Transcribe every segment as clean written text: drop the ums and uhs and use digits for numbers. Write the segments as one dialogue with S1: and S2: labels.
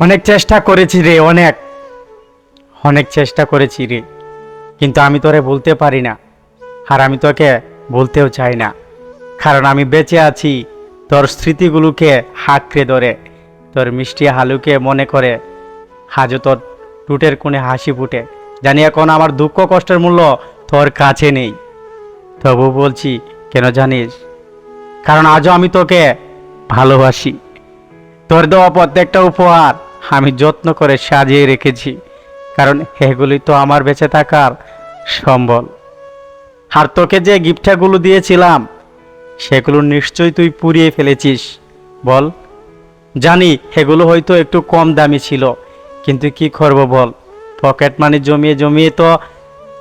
S1: অনেক চেষ্টা করেছি রে, অনেক অনেক চেষ্টা করেছি রে, কিন্তু আমি তোরে বলতে পারি না। আর আমি তোকে বলতেও চাই না, কারণ আমি বেঁচে আছি তোর স্মৃতিগুলোকে হাঁকড়ে ধরে, তোর মিষ্টি হালুকে মনে করে। আজও তোর টুটের কোণে হাসি ফুটে। জানি এখন আমার দুঃখ কষ্টের মূল্য তোর কাছে নেই, তবু বলছি কেন জানিস? কারণ আজও আমি তোকে ভালোবাসি। তোর দেওয়া প্রত্যেকটা উপহার আমি যত্ন করে সাজিয়ে রেখেছি, কারণ এগুলি তো আমার বেঁচে থাকার সম্বল। আর তোকে যে গিফটগুলো দিয়েছিলাম সেগুলো নিশ্চয়ই তুই পুড়িয়ে ফেলেছিস। বল। জানি এগুলো হয়তো একটু কম দামি ছিল, কিন্তু কি করব বল, পকেট মানি জমিয়ে জমিয়ে তো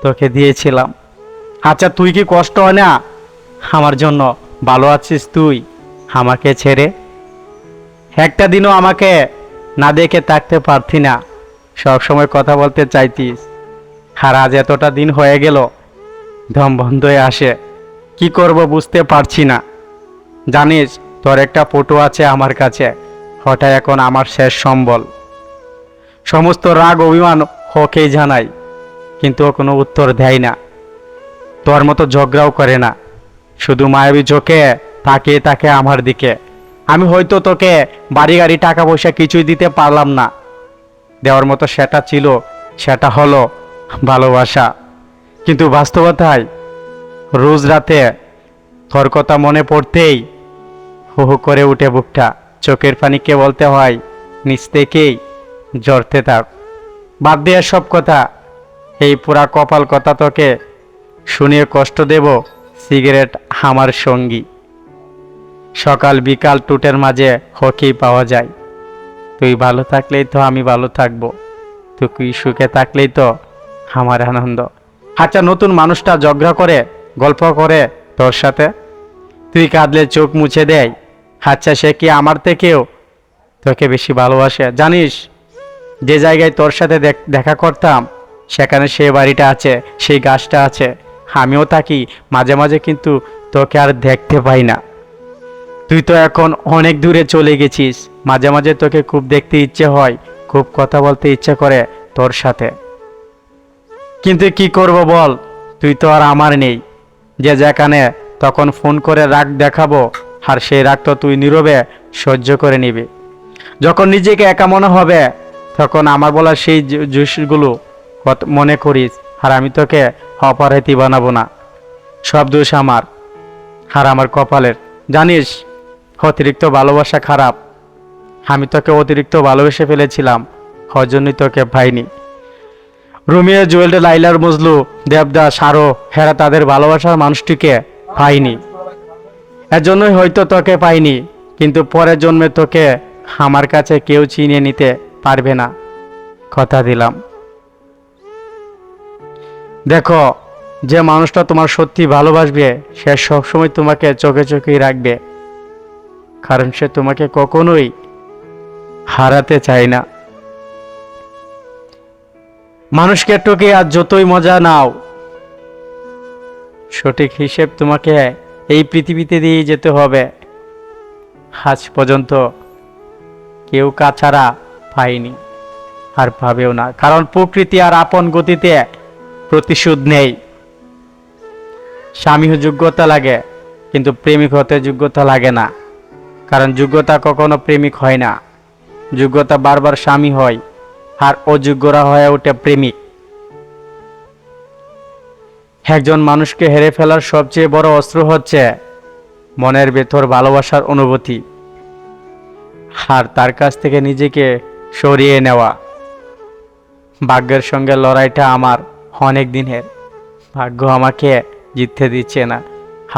S1: তোকে দিয়েছিলাম। আচ্ছা, তুই কি কষ্ট হয় না আমার জন্য? ভালো আছিস তুই আমাকে ছেড়ে? একটা দিনও আমাকে না দেখে থাকতে পারতি না, সব সময় কথা বলতে চাইতিস। আর আজ এতটা দিন হয়ে গেল, দম বন্ধ হয়ে আসে, কি করব বুঝতে পারছি না। জানিস, তোর একটা ফটো আছে আমার কাছে, ওটা এখন আমার শেষ সম্বল। সমস্ত রাগ অভিমান ওকেই জানাই, কিন্তু ও কোনো উত্তর দেয় না, তোর মতো ঝগড়াও করে না, শুধু মায়াবী চোখে তাকিয়ে থাকে আমার দিকে। আমি হয়তো তোকে বাড়ি গাড়ি টাকা পয়সা কিছুই দিতে পারলাম না, দেওয়ার মতো সেটা ছিল, সেটা হলো ভালোবাসা। কিন্তু বাস্তবতায় রোজ রাতে তোর কথা মনে পড়তেই হু হু করে উঠে বুকটা, চোখের পানিকে বলতে হয় নিচ থেকেই ঝরতে থাক। বাদ দিয়ে সব কথা, এই পুরা কপাল কথা তোকে শুনিয়ে কষ্ট দেব। সিগারেট আমার সঙ্গী, সকাল বিকাল টুটের মাঝে হকেই পাওয়া যায়। তুই ভালো থাকলেই তো আমি ভালো থাকবো, তুই সুখে থাকলেই তো আমার আনন্দ। আচ্ছা, নতুন মানুষটা ঝগড়া করে গল্প করে তোর সাথে, তুই কাঁদলে চোখ মুছে দেয়। আচ্ছা, সে কি আমার থেকেও তোকে বেশি ভালোবাসে? জানিস, যে জায়গায় তোর সাথে দেখা করতাম সেখানে সেই বাড়িটা আছে, সেই গাছটা আছে, আমিও থাকি মাঝে মাঝে, কিন্তু তোকে আর দেখতে পাই না। তুই তো এখন অনেক দূরে চলে গেছিস, মাঝে মাঝে তোকে খুব দেখতে ইচ্ছে হয়, খুব কথা বলতে ইচ্ছে করে তোর সাথে, কিন্তু কি করব বল, তুই তো আর আমার নেই। যে যেখানে তখন ফোন করে রাগ দেখাবো, আর সেই রাগ তো তুই নীরবে সহ্য করে নিবি। যখন নিজেকে একা মনে হবে তখন আমার বলা সেই জুসগুলো মনে করিস, আর আমি তোকে অপরাধী বানাবো না। সব দোষ আমার আর আমার কপালের। জানিস, অতিরিক্ত ভালোবাসা খারাপ, আমি তোকে অতিরিক্ত ভালোবেসে ফেলেছিলাম, ওর জন্যই তোকে পাইনি। রোমিও জুয়েল, লাইলার মজলু, দেবদাস আরো হেরা তাদের ভালোবাসার মানুষটিকে পাইনি, এজন্যই হয়তো তোকে পাইনি, কিন্তু পরের জন্মে তোকে আমার কাছে কেউ চিনিয়ে নিতে পারবে না, কথা দিলাম। দেখো, যে মানুষটা তোমার সত্যি ভালোবাসবে সে সবসময় তোমাকে চোখে চোখেই রাখবে, কারণ সে তোমাকে কখনোই হারাতে চায় না। মানুষকে টুকে আর যতই মজা নাও, সঠিক হিসেব তোমাকে এই পৃথিবীতে দিয়ে যেতে হবে। আজ পর্যন্ত কেউ কাছাড়া পায়নি, আর পাবেও না, কারণ প্রকৃতি আর আপন গতিতে প্রতিশোধ নেই। স্বামী যোগ্যতা লাগে, কিন্তু প্রেমিক হতে যোগ্যতা লাগে না, কারণ যোগ্যতা কখনো প্রেমিক হয় না, যোগ্যতা বারবার স্বামী হয়, আর অযোগ্যরা হয়ে ওঠে প্রেমিক। একজন মানুষকে হেরে ফেলার সবচেয়ে বড় অস্ত্র হচ্ছে মনের ভেতর ভালোবাসার অনুভূতি, আর তার কাছ থেকে নিজেকে সরিয়ে নেওয়া। ভাগ্যের সঙ্গে লড়াইটা আমার অনেক দিনের, ভাগ্য আমাকে জিততে দিচ্ছে না,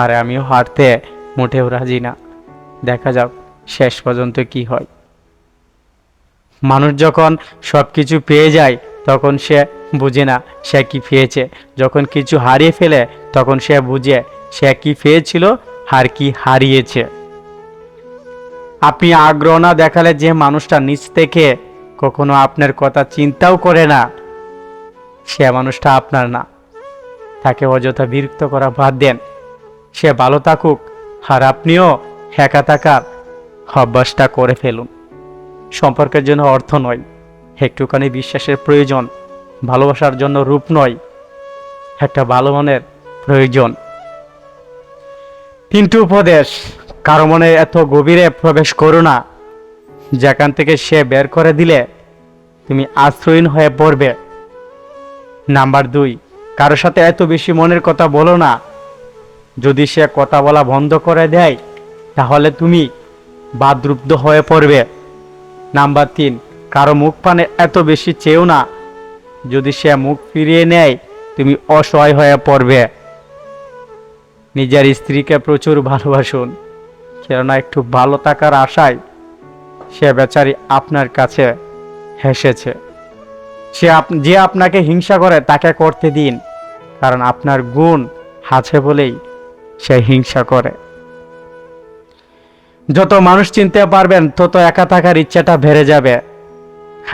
S1: আর আমিও হারতে মোটেও রাজি না। দেখা যাক শেষ পর্যন্ত কি হয়। মানুষ যখন সব কিছু পেয়ে যায় তখন সে বুঝে না সে কি পেয়েছে, যখন কিছু হারিয়ে ফেলে তখন সে বুঝে সে কি পেয়েছিল আর কি হারিয়েছে। আপনি আগ্রহ না দেখালে যে মানুষটা নিজ থেকে কখনো আপনার কথা চিন্তাও করে না, সে মানুষটা আপনার না। তাকে অযথা বিরক্ত করা বাদ দেন, সে ভালো থাকুক, আর আপনিও একা থাকার অভ্যাসটা করে ফেলুন। সম্পর্কের জন্য অর্থ নয়, একটুখানি বিশ্বাসের প্রয়োজন। ভালোবাসার জন্য রূপ নয়, একটা ভালো মনের প্রয়োজন। 3টি উপদেশ। কারো মনে এত গভীরে প্রবেশ করো না, যেখান থেকে সে বের করে দিলে তুমি আশ্রয়হীন হয়ে পড়বে। নাম্বার 2, কারোর সাথে এত বেশি মনের কথা বলো না, যদি সে কথা বলা বন্ধ করে দেয় তাহলে তুমি বাদরুদ্ধ হয়ে পড়বে। নাম্বার 3, কারো মুখ পানে এত বেশি চেয়েও না, যদি সে মুখ ফিরিয়ে নেয় তুমি অসহায় হয়ে পড়বে। নিজের স্ত্রীকে প্রচুর ভালোবাসুন, কেননা একটু ভালো থাকার আশায় সে বেচারি আপনার কাছে হেসেছে। যে আপনাকে হিংসা করে তাকে করতে দিন, কারণ আপনার গুণ আছে বলেই সে হিংসা করে। যত মানুষ চিনতে পারবেন তত একা থাকার ইচ্ছাটা বেড়ে যাবে।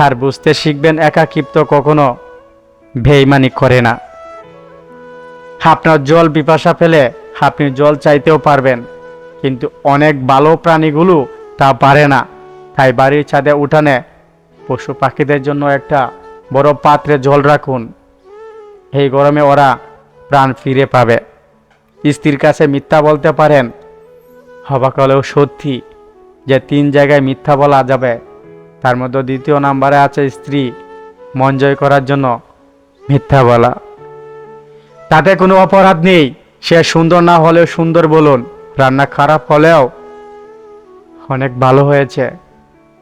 S1: আর বুঝতে শিখবেন একাকিত্ব কখনো বেইমানি করে না। আপনার জল পিপাসা পেলে আপনি জল চাইতেও পারবেন, কিন্তু অনেক ভালো প্রাণীগুলো তা পারে না। তাই বাড়ির ছাদে উঠানে পশু পাখিদের জন্য একটা বড় পাত্রে জল রাখুন, এই গরমে ওরা প্রাণ ফিরে পাবে। স্ত্রীর কাছে মিথ্যা বলতে পারেন, অবাক হলেও সত্যি যে 3 জায়গায় মিথ্যা বলা যাবে, তার মধ্যে 2য় নাম্বারে আছে স্ত্রী মন জয় করার জন্য মিথ্যা বলা। তাতে কোনো অপরাধ নেই, সে সুন্দর না হলেও সুন্দর বলুন, রান্না খারাপ হলেও অনেক ভালো হয়েছে,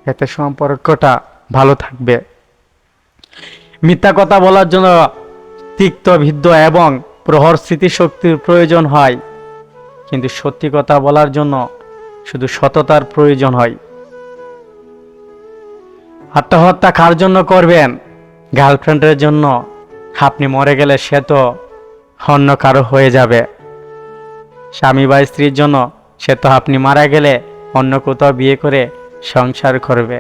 S1: এতে সম্পর্কটা ভালো থাকবে। মিথ্যা কথা বলার জন্য তিক্ত ভিদ্য এবং প্রহর স্মৃতিশক্তির প্রয়োজন হয়, কিন্তু সত্যি কথা বলার জন্য শুধু সততার প্রয়োজন হয়। আত্মহত্যা কার জন্য করবেন? গার্লফ্রেন্ডের জন্য। আপনি মরে গেলে সে তো অন্য কারো হয়ে যাবে। স্বামী বা স্ত্রীর জন্য, সে তো আপনি মারা গেলে অন্য কোথাও বিয়ে করে সংসার করবে।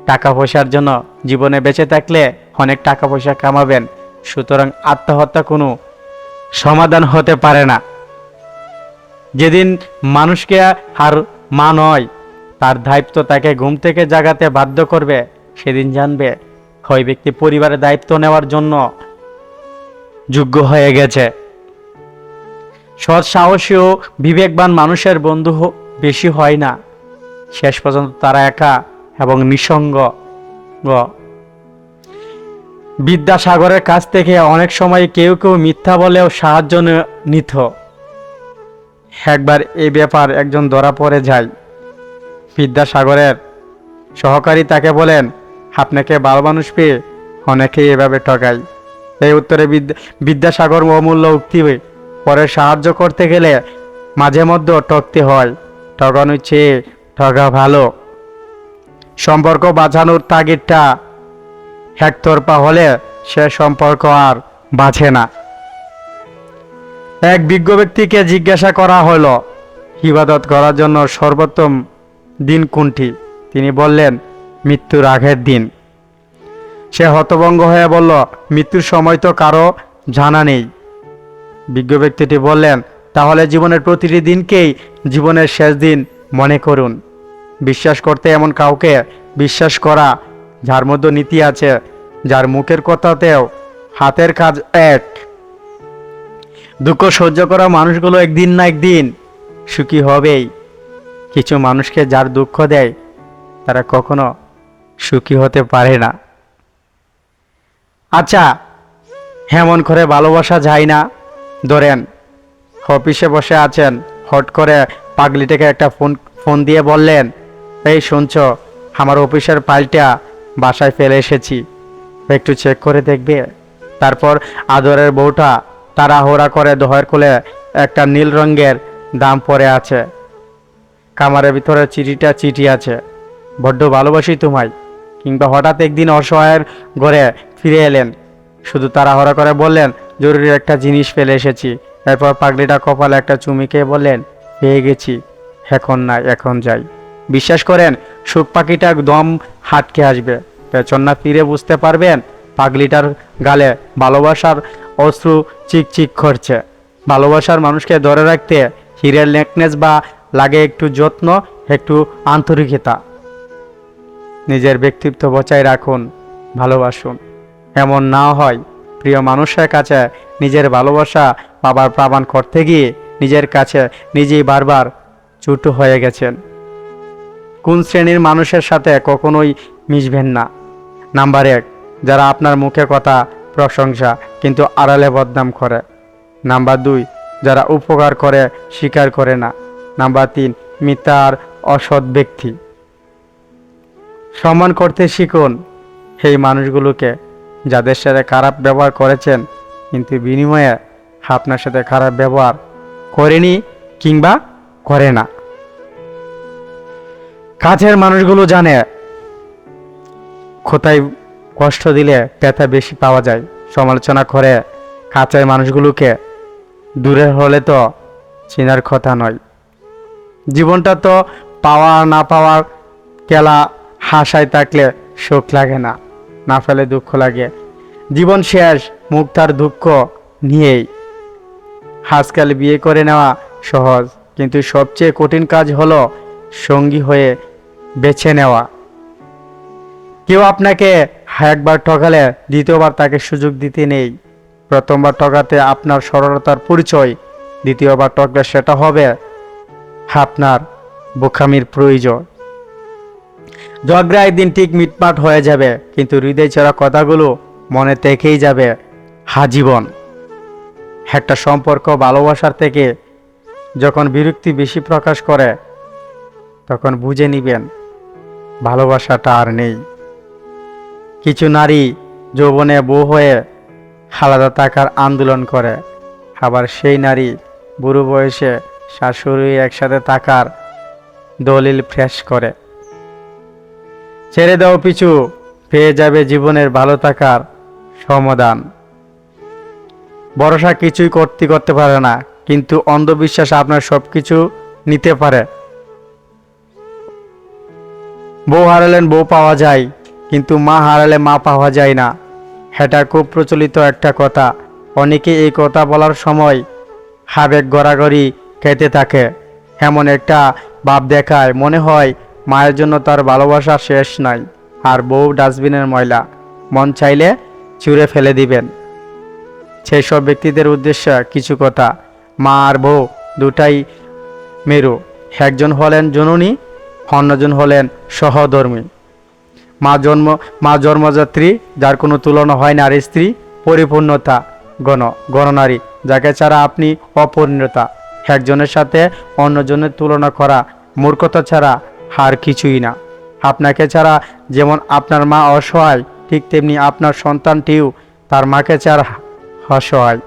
S1: টাকা পয়সার জন্য, জীবনে বেঁচে থাকলে অনেক টাকা পয়সা কামাবেন, সুতরাং আত্মহত্যা কোনো সমাধান হতে পারে না। যেদিন মানুষকে আর মা নয়, তার দায়িত্ব তাকে ঘুম থেকে জাগাতে বাধ্য করবে, সেদিন জানবে ওই ব্যক্তি পরিবারের দায়িত্ব নেওয়ার জন্য যোগ্য হয়ে গেছে। সৎ, সাহসী ও বিবেকবান মানুষের বন্ধু বেশি হয় না, শেষ পর্যন্ত তারা একা এবং নিঃসঙ্গ। বিদ্যাসাগরের কাছ থেকে অনেক সময় কেউ কেউ মিথ্যা বলেও সাহায্য নিত। একবার এই ব্যাপার একজন ধরা পড়ে যায়। বিদ্যাসাগরের সহকারী তাকে বলেন, আপনাকে ভালো মানুষ পেয়ে অনেকেই এভাবে ঠকায়। এই উত্তরে বিদ্যাসাগর অমূল্য উক্তি, পরে সাহায্য করতে গেলে মাঝে মধ্যে ঠকতে হয়, ঠকানোর চেয়ে ঠকা ভালো। সম্পর্ক বাঁচানোর তাগিদটা একতরফা হলে সে সম্পর্ক আর বাঁচে না। এক বিজ্ঞ ব্যক্তিকে জিজ্ঞাসা করা হলো, ইবাদত করার জন্য সর্বোত্তম দিন কোনটি? তিনি বললেন, মৃত্যুর আগের দিন। সে হতভম্ব হয়ে বলল, মৃত্যুর সময় তো কারো জানা নেই। বিজ্ঞ ব্যক্তিটি বললেন, তাহলে জীবনের প্রতিটি দিনকেই জীবনের শেষ দিন মনে করুন। বিশ্বাস করতে এমন কাউকে বিশ্বাস করা যার মধ্যে নীতি আছে, যার মুখের কথাতেও হাতের কাজ এক। দুঃখ সহ্য করা মানুষগুলো একদিন না একদিন সুখী হবেই। কিছু মানুষকে যার দুঃখ দেয় তারা কখনো সুখী হতে পারে না। আচ্ছা, এমন করে ভালোবাসা যায় না? ধরেন অফিসে বসে আছেন, হট করে পাগলিটাকে একটা ফোন দিয়ে বললেন, এই শুনছো, আমার অফিসের ফাইলটা বাসায় ফেলে এসেছি, একটু চেক করে দেখবে। তারপর আদরের বউটা তাড়াহুড়া করে দহের কোলে একটা নীল রঙের দাম পড়ে আছে, কামারের ভিতরে চিঠি আছে, বড্ড ভালোবাসি তোমায়। কিংবা হঠাৎ একদিন অসহায়ের ঘরে ফিরে এলেন, শুধু তাড়াহুড়া করে বললেন, জরুরি একটা জিনিস ফেলে এসেছি। এরপর পাগলিটা কপালে একটা চুমু খেয়ে বললেন, পেয়ে গেছি, এখন নাই, এখন যাই। বিশ্বাস করেন, সুখ পাখিটা দম হাটকে আসবে, পেছন না ফিরে বুঝতে পারবেন পাগলিটার গালে ভালোবাসার অশ্রু চিকচিক করছে। ভালোবাসার মানুষকে ধরে রাখতে হীরের নেকলেস বা লাগে একটু যত্ন, একটু আন্তরিকতা। নিজের ব্যক্তিত্ব বজায় রাখুন, ভালোবাসুন। এমন না হয় প্রিয় মানুষের কাছে নিজের ভালোবাসা বাবার প্রমাণ করতে গিয়ে নিজের কাছে নিজেই বারবার ছোট হয়ে গেছেন। কোন শ্রেণীর মানুষের সাথে কখনোই মিশবেন না? নাম্বার 1, যারা আপনার মুখে কথা প্রশংসা কিন্তু আড়ালে বদনাম করে। নাম্বার 2, যারা উপকার করে স্বীকার করে না। নাম্বার 3, মিথ্যা আর অসৎ ব্যক্তি। সম্মান করতে শিখুন এই মানুষগুলোকে, যাদের সাথে খারাপ ব্যবহার করেছেন কিন্তু বিনিময়ে আপনার সাথে খারাপ ব্যবহার করেনি কিংবা করে না। কাছের মানুষগুলো জানে কোথায় কষ্ট দিলে ব্যথা বেশি পাওয়া যায়। সমালোচনা করে কাছের মানুষগুলোকে দূরে হলে তো চেনার কথা নয়। জীবনটা তো পাওয়া না পাওয়ার খেলা, হাসায় থাকলে সুখ লাগে না, না ফেলে দুঃখ লাগে। জীবন শেষ, মুখ তার দুঃখ নিয়েই। আজকাল বিয়ে করে নেওয়া সহজ, কিন্তু সবচেয়ে কঠিন কাজ হলো সঙ্গী হয়ে বেছে নেওয়া। কেউ আপনাকে একবার ঠকালে দ্বিতীয়বার তাকে সুযোগ দিতে নেই। প্রথমবার ঠকাতে আপনার সরলতার পরিচয়, দ্বিতীয়বার ঠকলে সেটা হবে আপনার বোকামির প্রয়োজন। ঝগড়া একদিন ঠিক মিটমাট হয়ে যাবে, কিন্তু হৃদয় ছড়া কথাগুলো মনে থেকেই যাবে আজীবন। একটা সম্পর্ক ভালোবাসার থেকে যখন বিরক্তি বেশি প্রকাশ করে, তখন বুঝে নিবেন ভালোবাসাটা আর নেই। কিছু নারী যৌবনে বউ হয়ে আলাদা থাকার আন্দোলন করে, আবার সেই নারী বুড়ো বয়সে শাশুড়ি একসাথে থাকার দলিল ফ্রেশ করে। ছেড়ে দাও পিছু, পেয়ে যাবে জীবনের ভালো থাকার সমাধান। ভরসা কিছুই করতে পারে না, কিন্তু অন্ধবিশ্বাস আপনার সবকিছু নিতে পারে। বউ হারালেন বউ পাওয়া যায়, কিন্তু মা হারালে মা পাওয়া যায় না। এটা খুব প্রচলিত একটা কথা। অনেকে এই কথা বলার সময় আবেগ গড়াগড়ি খেতে থাকে, এমন একটা ভাব দেখায় মনে হয় মায়ের জন্য তার ভালোবাসা শেষ নাই, আর বউ ডাস্টবিনের ময়লা, মন চাইলে ছুঁড়ে ফেলে দিবেন। সেই সব ব্যক্তিদের উদ্দেশ্যে কিছু কথা। মা আর বউ দুটাই মেরু, একজন হলেন জননী, অন্যজন হলেন সহধর্মী। মা জন্মযাত্রী, যার কোনো তুলনা হয় না। আর স্ত্রী পরিপূর্ণতা, গণনারী, যাকে ছাড়া আপনি অপরিণতা। একজনের সাথে অন্যজনের তুলনা করা মূর্খতা ছাড়া আর কিছুই না। আপনাকে ছাড়া যেমন আপনার মা অসহায়, ঠিক তেমনি আপনার সন্তানটিও তার মাকে ছাড়া অসহায়।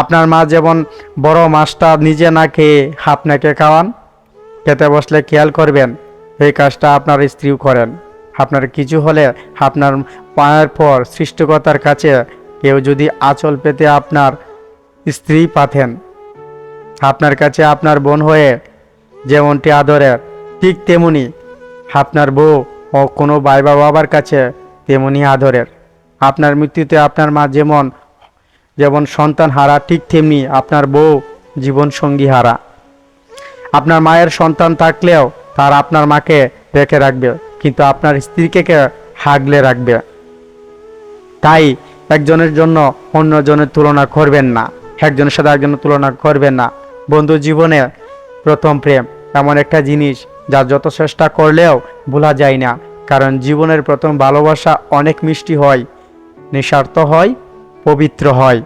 S1: আপনার মা যেমন বড় মাছটা নিজে না খেয়ে আপনাকে খাওয়ান, খেতে বসলে খেয়াল করবেন এই কাজটা আপনার স্ত্রীও করেন। আপনার কিছু হলে আপনার পায়ের পর সৃষ্টিকর্তার কাছে কেউ যদি আঁচল পেতে আপনার স্ত্রী পাতেন, আপনার কাছে আপনার বোন হয়ে যেমনটি আদরের, ঠিক তেমনি আপনার বউ ও কোনো ভাই বা বাবার কাছে তেমনি আদরের। আপনার মৃত্যুতে আপনার মা যেমন সন্তান হারা, ঠিক তেমনি আপনার বউ জীবন সঙ্গী হারা। আপনার মায়ের সন্তান থাকলেও তার আপনার মাকে রেখে রাখবে, কিন্তু আপনার স্ত্রীকে হাগলে রাখবে। তাই একজনের জন্য অন্যজনের তুলনা করবেন না, একজনের সাথে একজনের তুলনা করবেন না। বন্ধু জীবনে প্রথম প্রেম এমন একটা জিনিস যা যত চেষ্টা করলেও ভোলা যায় না, কারণ জীবনের প্রথম ভালোবাসা অনেক মিষ্টি হয়, নিঃস্বার্থ হয়, পবিত্র হয়।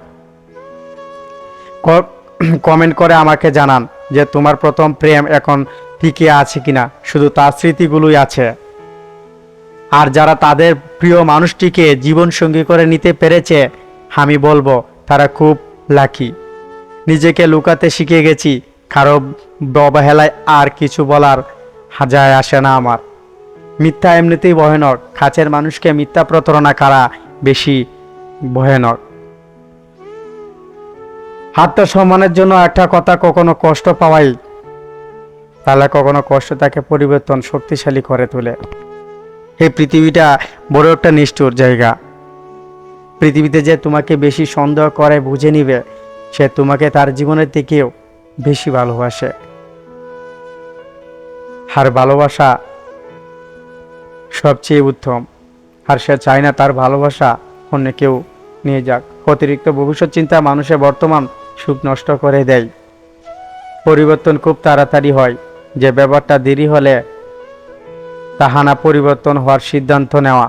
S1: কমেন্ট করে আমাকে জানান যে তোমার প্রথম প্রেম এখন টিকে আছে কিনা, শুধু তার স্মৃতিগুলোই আছে। আর যারা তাদের প্রিয় মানুষটিকে জীবন সঙ্গী করে নিতে পেরেছে, আমি বলবো তারা খুব লাকি। নিজেকে লুকাতে শিখে গেছি, কারো অবহেলায় আর কিছু বলার যায় আসে না আমার। মিথ্যা এমনিতেই ভয়ানক, কাছের মানুষকে মিথ্যা প্রতারণা করা বেশি ভয়ানক। আত্মসম্মানের জন্য একটা কথা, কখনো কষ্ট পাওয়াই, তাহলে কখনো কষ্ট তাকে পরিবর্তন শক্তিশালী করে তোলে। এই পৃথিবীটা বড় একটা নিষ্ঠুর জায়গা। পৃথিবীতে যে তোমাকে বেশি সন্দেহ করে বুঝে নিবে, সে তোমাকে তার জীবনের থেকেও বেশি ভালোবাসে। আর ভালোবাসা সবচেয়ে উত্তম, আর সে চায় না তার ভালোবাসা অন্য কেউ নিয়ে যাক। অতিরিক্ত ভবিষ্যৎ চিন্তা মানুষের বর্তমান সুখ নষ্ট করে দেয়। পরিবর্তন খুব তাড়াতাড়ি হয়, যে ব্যাপারটা দেরি হলে তাহা না পরিবর্তন হওয়ার সিদ্ধান্ত নেওয়া।